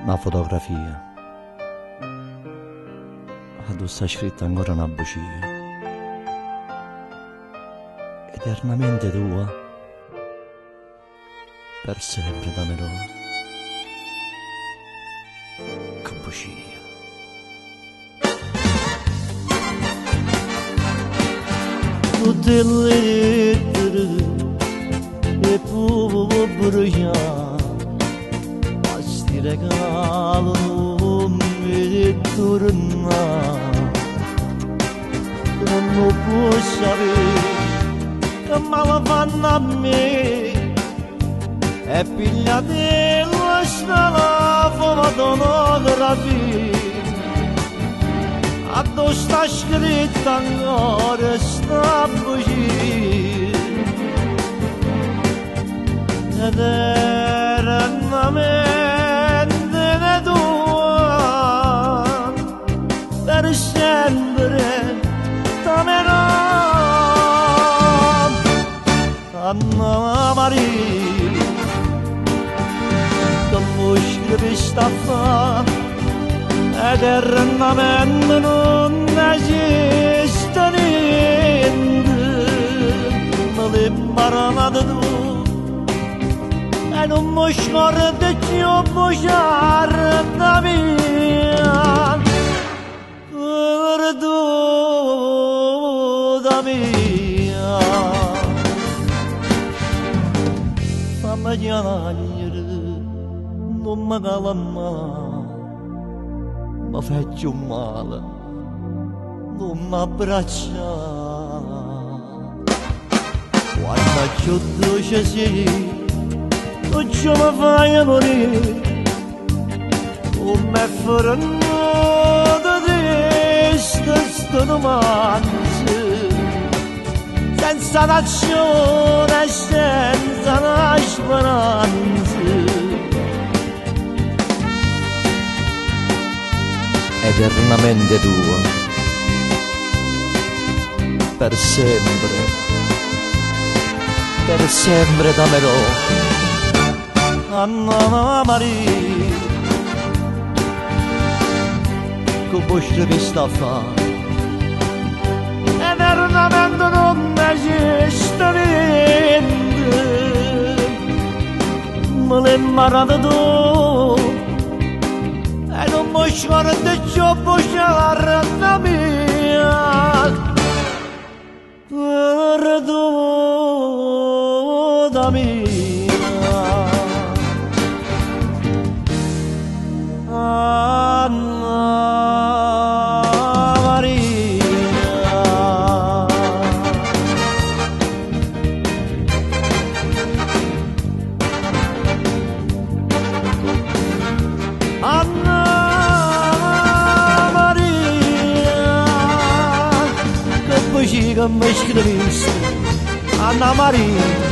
una fotografia, dove sta scritta ancora una bugia, eternamente tua, per sempre damerò, che bugia. Tutte le lettere e pubblica ti regalano e torna, non puoi sapere che male fanno a me e pigliate la strada fotografia addosso sta scritta ancora sta bugia ed eternamente tua per sempre t'amerò Anna Maria che mi scrivi sta fa eternamente non esiste niente me l'imparata tu e non mi scordo più bugiarda mia perduta mia fammi piangere non mi calma mi faccio male non mi abbraccia quando più dolce sei tu ci mi fai morire come frenata triste sto romanzo senza un'azione e senza una speranza eternamente tua per sempre t'amerò Anna Maria che vostra vista fa eternamente non esiste niente me l'hai imparata tu e non mi scordo più bugiarda mia perduta mia Anna Maria Anna Maria che mi scriviste Anna Maria